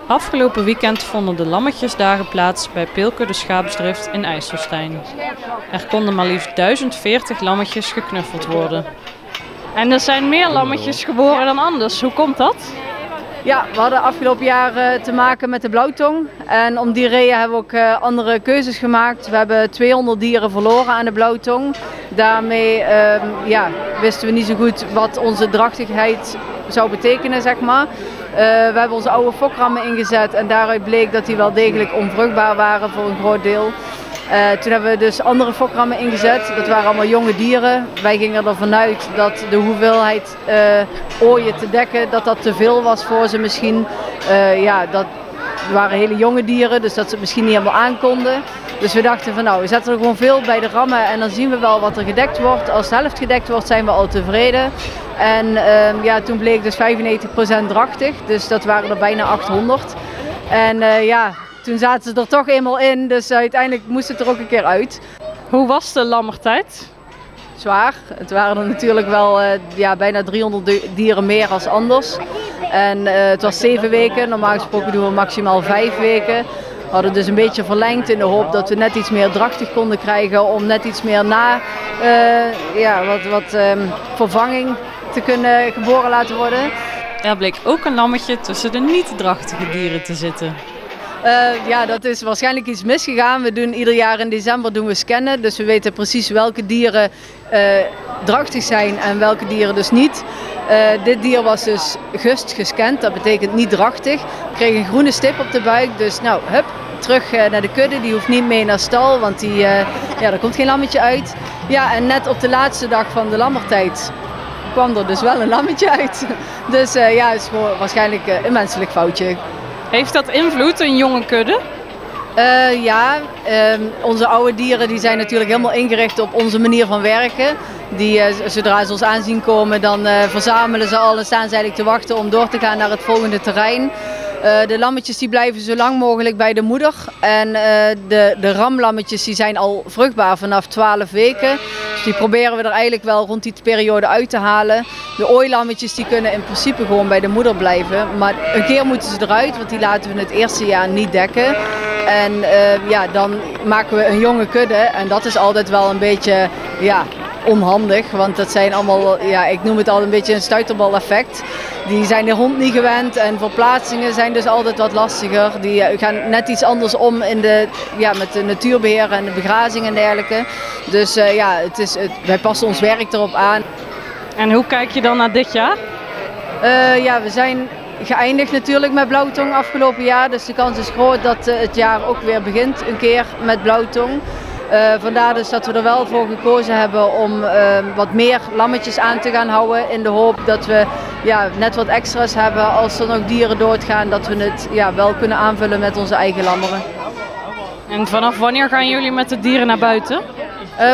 Afgelopen weekend vonden de lammetjesdagen plaats bij Peelkudde Schaapsdrift in IJsselstein. Er konden maar liefst 1040 lammetjes geknuffeld worden. En er zijn meer lammetjes geboren dan anders. Hoe komt dat? Ja, we hadden afgelopen jaar te maken met de blauwtong. En om die reden hebben we ook andere keuzes gemaakt. We hebben 200 dieren verloren aan de blauwtong. Daarmee wisten we niet zo goed wat onze drachtigheid zou betekenen, zeg maar. We hebben onze oude fokrammen ingezet en daaruit bleek dat die wel degelijk onvruchtbaar waren voor een groot deel. Toen hebben we dus andere fokrammen ingezet. Dat waren allemaal jonge dieren. Wij gingen ervan uit dat de hoeveelheid ooien te dekken, dat te veel was voor ze misschien. Dat waren hele jonge dieren, dus dat ze het misschien niet helemaal aankonden. Dus we dachten van nou, we zetten er gewoon veel bij de rammen en dan zien we wel wat er gedekt wordt. Als de helft gedekt wordt zijn we al tevreden. En toen bleek dus 95% drachtig, dus dat waren er bijna 800. En toen zaten ze er toch eenmaal in, dus uiteindelijk moest het er ook een keer uit. Hoe was de lammertijd? Zwaar. Het waren er natuurlijk wel bijna 300 dieren meer als anders. En het was 7 weken, normaal gesproken doen we maximaal 5 weken. We hadden dus een beetje verlengd in de hoop dat we net iets meer drachtig konden krijgen om net iets meer vervanging te kunnen geboren laten worden. Er bleek ook een lammetje tussen de niet-drachtige dieren te zitten. Dat is waarschijnlijk iets misgegaan. We doen ieder jaar in december scannen, dus we weten precies welke dieren drachtig zijn en welke dieren dus niet. Dit dier was dus gust gescand, dat betekent niet drachtig. We kregen een groene stip op de buik, dus nou, hup, terug naar de kudde. Die hoeft niet mee naar stal, want er komt geen lammetje uit. Ja, en net op de laatste dag van de lammertijd kwam er dus wel een lammetje uit. Dus het is gewoon waarschijnlijk een menselijk foutje. Heeft dat invloed, een jonge kudde? Onze oude dieren die zijn natuurlijk helemaal ingericht op onze manier van werken. Zodra ze ons aanzien komen, dan verzamelen ze al en staan ze eigenlijk te wachten om door te gaan naar het volgende terrein. De lammetjes die blijven zo lang mogelijk bij de moeder. En de ramlammetjes die zijn al vruchtbaar vanaf 12 weken. Dus die proberen we er eigenlijk wel rond die periode uit te halen. De ooilammetjes die kunnen in principe gewoon bij de moeder blijven. Maar een keer moeten ze eruit, want die laten we het eerste jaar niet dekken. En dan maken we een jonge kudde. En dat is altijd wel een beetje onhandig, want dat zijn allemaal, ik noem het al een beetje een stuiterbal-effect. Die zijn de hond niet gewend en verplaatsingen zijn dus altijd wat lastiger. Die gaan net iets anders om met de natuurbeheer en de begrazing en dergelijke. Dus wij passen ons werk erop aan. En hoe kijk je dan naar dit jaar? We zijn geëindigd natuurlijk met blauwtong afgelopen jaar. Dus de kans is groot dat het jaar ook weer begint een keer met blauwtong. Vandaar dus dat we er wel voor gekozen hebben om wat meer lammetjes aan te gaan houden. In de hoop dat we net wat extra's hebben als er nog dieren doodgaan. Dat we het wel kunnen aanvullen met onze eigen lammeren. En vanaf wanneer gaan jullie met de dieren naar buiten?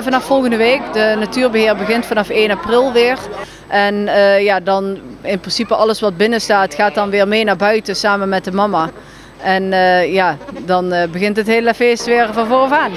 Vanaf volgende week. De natuurbeheer begint vanaf 1 april weer. En dan in principe alles wat binnen staat gaat dan weer mee naar buiten samen met de mama. En dan begint het hele feest weer van vooraf aan.